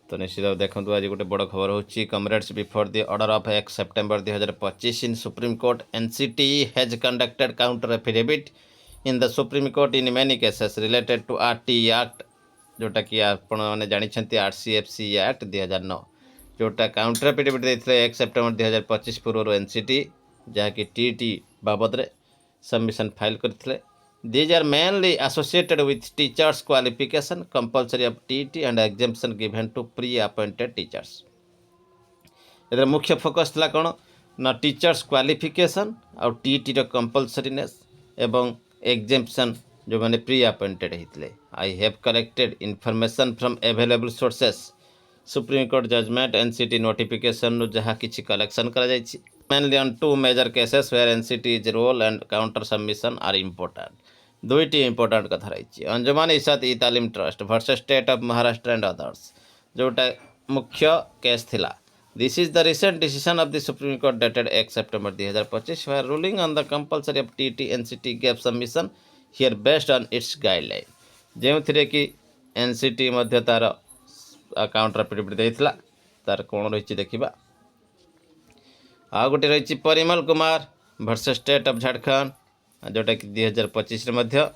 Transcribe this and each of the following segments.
तो निश्चित भाव देखो आज गोटे बड़ खबर होची comrades before the order of 1 September 2025 in Supreme Court NCT has conducted counter affidavit in the Supreme Court in many cases related to RT act जोटा कि आपण मैंने जानी आरसीएफसी एक्ट 2009 जोटा काउंटर एफिडेविट देते 1 सेप्टेम्बर 2025 पूर्व एनसीटी जहाँकि टीटी बाबद सबमिशन फाइल करते These are mainly associated with teachers' qualification, compulsory of TET and exemption given to pre-appointed teachers. इधर मुख्य फोकस थी कौन ना टीचर्स क्वालिफिकेशन आउ टीटी रो कंपलसरीनेस एवं एग्जेम्पशन जो मैंने प्री अपॉइंटेड होते I have collected information from available sources Supreme Court judgement NCT notification जहाँ किसी कलेक्शन करा जायछि mainly on two major cases where NCT's role and counter submission are important. दुईटी इंपोर्टाट कथा रही Anjuman Ishaat e Taleem trust versus state of Maharashtra and others जोटा मुख्य केस थिला. This is the recent decision of the Supreme Court dated 1 September 2025 where ruling on the compulsory of TT NCT gave submission here based on its guideline जो थे कि NCT मध्य तार counter affidavit देइथिला तार कोन रही देखिबा. आ गोटे रही Parimal Kumar versus state of Jharkhand जोटा कि 2025 मध्य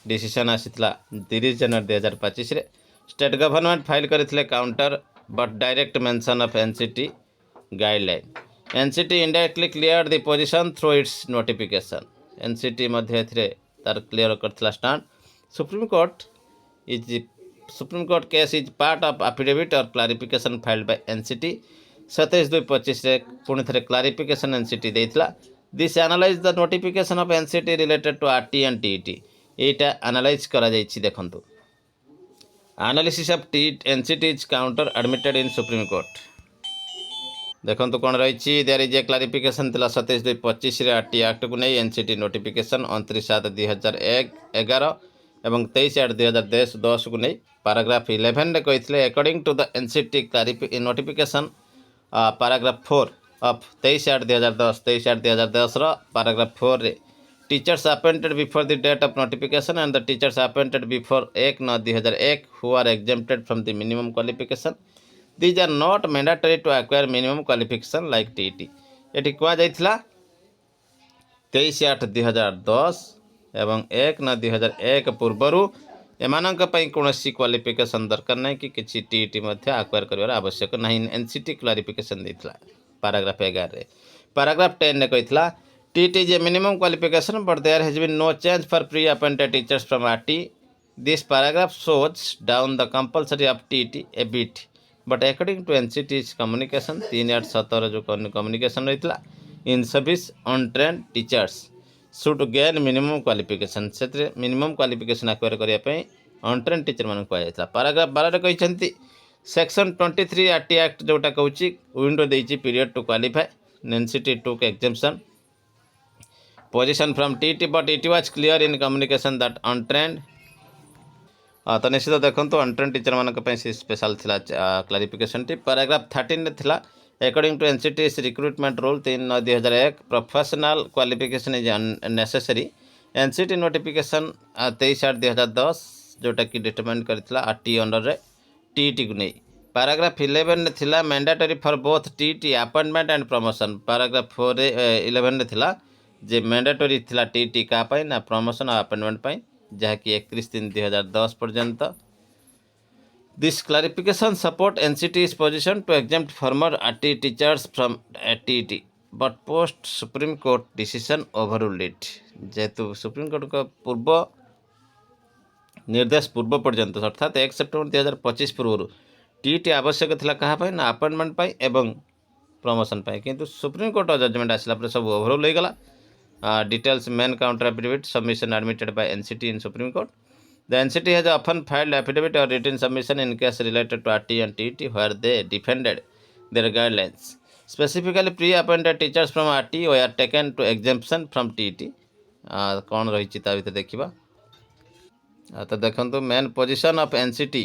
डिसीजन आसीला 30 जनवरी 2025 स्टेट गवर्नमेंट फाइल करथिले counter but direct mention of NCT guideline NCT indirectly clear the position through its notification NCT मध्य एथिरे तार क्लियर करथिला stand Supreme Court case is part of affidavit और क्लारिफिकेशन फाइल्ड बाय एनसीटी 27/2/25 पुणी थे clarification NCT देइथिला. This analyse the notification of NCT related to RT and TT Etah analyse करा जायछि. देखंतु analysis of NCT is counter admitted in Supreme court. देखंतु कोन रहिछि there is a clarification थिला 27/2/25 रे RT act को नै एनसीटी नोटिफिकेशन 29/7/2011 एवं 23/8/2010 को नै पैराग्राफ 11 रे कहिथिले according to the NCT notification paragraph 4 of 23/8/2010 23/8/2010 paragraph 4 रे teachers appointed before the date of notification and the teachers appointed before 1/9/2001 who are exempted from the minimum qualification these are not mandatory to acquire minimum qualification like TET eighty कुआ जाइथिला 23/8/2010 एवं 1/9/2001 पूर्वरु एमानंक पई कोनोसी qualification दरकार नहीं कि किसी TT मध्य आक्वायर करिवार आवश्यक नहीं एनसीटी क्लारिफिकेशन देथिला पैराग्राफ 11 रे. पैराग्राफ 10 ने कहिथिला TT is a minimum qualification but there has been no change for pre appointed teachers from RT. This paragraph shows down the compulsory of TT a bit but according to NCT communication 3/8/17 जो communication रहितला in service untrained teachers should gain minimum qualification से minimum qualification acquire करने untrained teacher मान कहुला. Paragraph 12 कहते section 23 RT act जोटा कहूँ window देती period to qualify NCT took exemption position from TT but it was clear in communication that untrained. तो निश्चित देखो अनट्रेन्ड टीचर मान स्पेशल क्लारिफिकेशन टी. पैराग्राफ 13 थिला According to NCT's recruitment rule 3/2001 professional qualification is unnecessary. NCT notification 23/8/2010 जोटा कि determine करथिला RT under रे TT को नहीं. पैराग्राफ 11 थिला mandatory for both TT appointment and promotion. Paragraph 11 थिला जे मैंडेटरी थिला टीटी का पई ना प्रमोशन और अपॉइंटमेंट पई जहा कि 31/3/2010 पर्यंत. This clarification support NCT's position to exempt former RT teachers from TET, but post Supreme Court decision overruled it. जेहेतु सुप्रीम कोर्ट का पूर्व निर्देश पूर्व पर्यंत अर्थात 1 सेप्टेम्बर 2025 पूर्व टीटी आवश्यक थिला कहा पाई ना अपॉइंटमेंट पाई एवं प्रमोशन पाई किंतु सुप्रीम कोर्ट जजमेंट आसला पर सब ओवरऑल हो गला. Details main counter affidavit submission admitted by NCT in Supreme Court. The NCT has often filed affidavit or written submission in case related to RT and TET where they defended their guidelines. Specifically, pre-appointed teachers from RT were taken to exemption from TET. कौन रही भर देखा. तो देखो main position of NCT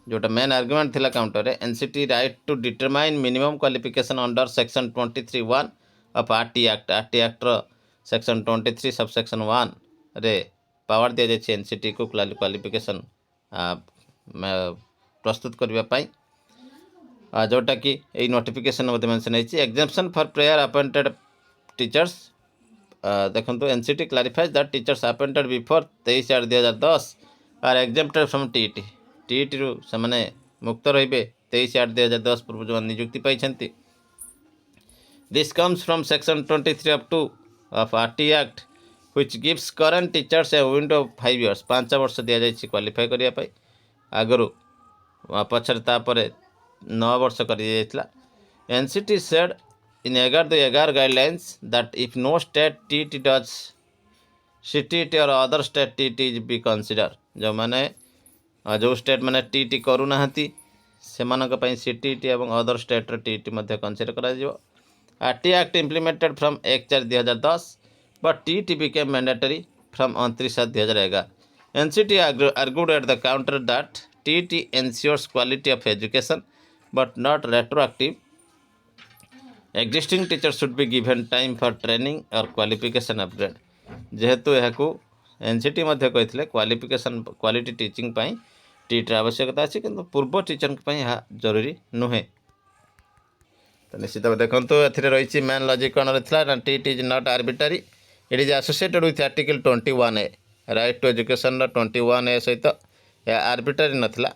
जोटा main argument थिला counter NCT right to determine minimum qualification under section 23(1) of RT act section 23 subsection 1 रे power दिया जाए एनसीटी को क्वालिफिकेशन प्रस्तुत करने जोटा कि यही नोटिफिकेशन मेंशन है exemption for prior appointed teachers देखो NCT clarifies that teachers appointed before 23/8/2010 are exempted from TET TET रु से मुक्त रे 23/8/2010 पूर्व जो नियुक्ति पाई this comes from section 23 up to of RT act which gives current teachers a window of 5 years 5 वर्ष दि जाइए क्वालिफाई करने आगु पछरे तापर 9 वर्ष कर NCT said in 11/11 guidelines that if no state TET does CTET or other state TET is be consider जो माने जो स्टेट माने TET करू नाहंती सेमानक पई CTET एवं अदर स्टेट र TET मध्ये कंसीडर करा जिवो RT act implemented from 1/4/2010 but TET became mandatory from 29/2011 NCT argued at the counter that TET ensures quality of education but not retroactive existing teachers should be given time for training or qualification upgrade जेहेतु यह NCT कहते qualification quality teaching Teeter आवश्यकता अच्छी किंतु पूर्व teacher यह जरूरी नुहे तो निश्चित भाव देखो ए रही मेन लॉजिक कौन रही ना TET is not arbitrary it is associated with article 21A right to education 21A सहित यह आर्बिट्रारी नथिला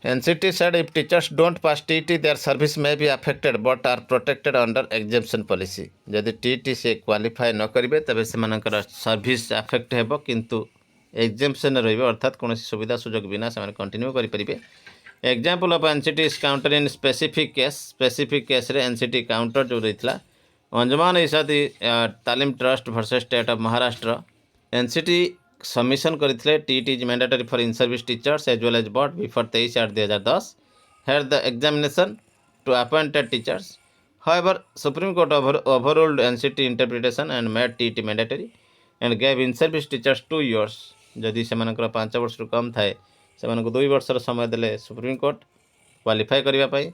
NCT said if teachers don't pass TET, their service may be affected but are protected under exemption policy. यदि TET से qualify न करेंगे तबे से service affect हेबो किंतु एग्जेम्पशन रहिबो अर्थात कौन सुविधा सुजोग बिना से कंटिन्यू करें example of NCT is counter in specific case रे NCT काउंटर जो रही Anjuman Ishadi Taleem trust versus state of Maharashtra NCT submission करते TET is mandatory for in service teachers as well as but before 23/8/2010 here the examination to appointed teachers however Supreme Court overruled NCT interpretation and made TET mandatory and gave in service teachers 2 years जदि से 5 वर्ष कम थाए से 2 वर्षर समय देले supreme court qualify करने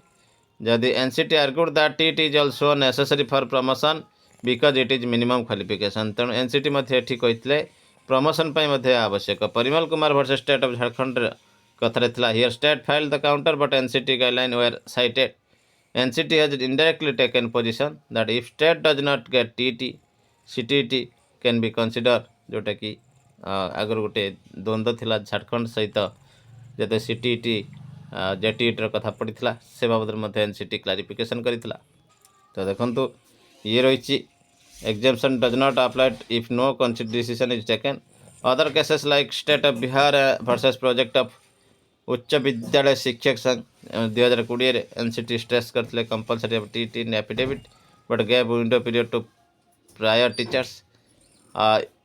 जदि NCT argued that TET is also necessary for promotion because it is minimum qualification तेणु NCT एठी कहते प्रमोशन आवश्यक Parimal Kumar versus state of Jharkhand कथार था here state filed the counter but NCT guideline were cited NCT has indirectly taken position that if state does not get TET CTET can be consider जोटा कि आगर गोटे द्वंद्व थिला झारखंड सहित जब CTET JTET कथा पड़ा से बाबद NCT क्लारिफिकेशन करथिला तो देखंतु ये रही exemption does not apply if no considered decision is taken. Other cases like state of Bihar versus project of उच्च विद्यालय शिक्षक संघ 2020 NCT स्ट्रेस करते compulsory of TET in affidavit but gap window period to prior teachers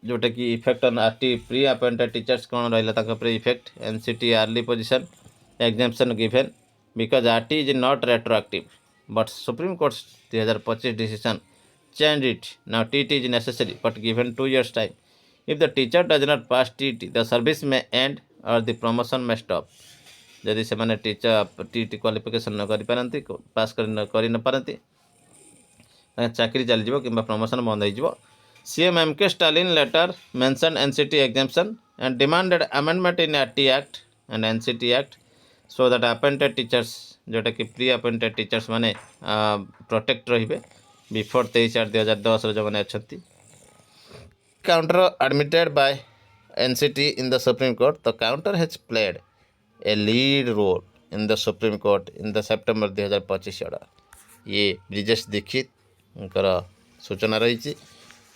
जोटा कि effect on RT pre appointed teachers कौन रहा effect NCT early position exemption given because RT is not retroactive but Supreme Court 2025 decision changed it. Now TET is necessary but given 2 years time. If the teacher does not pass TET, the service may end or the promotion may stop. यदि से माने teacher TET qualification न करि पास कर न पारती चाकरी चली कि प्रमोशन बंद हो CM MK Stalin later mentioned NCT exemption and demanded amendment in RT Act and NCT Act so that appointed teachers जोटा कि प्री अपॉइंटेड टीचर्स माने प्रोटेक्ट रहिबे बिफोर 23/8/2010 जो मैंने अच्छा counter admitted by NCT in the Supreme Court the counter has played a lead role in the Supreme Court in the September 2025 order ये ब्रिजेश दीक्षित सूचना रही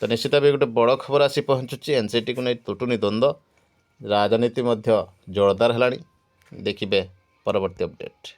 तो निश्चित भाव गोटे बड़ खबर आसी पहुँचुची NCT को नहीं तुटुनी द्वंद्व राजनीति जोरदार है देखिए परवर्ती अपडेट।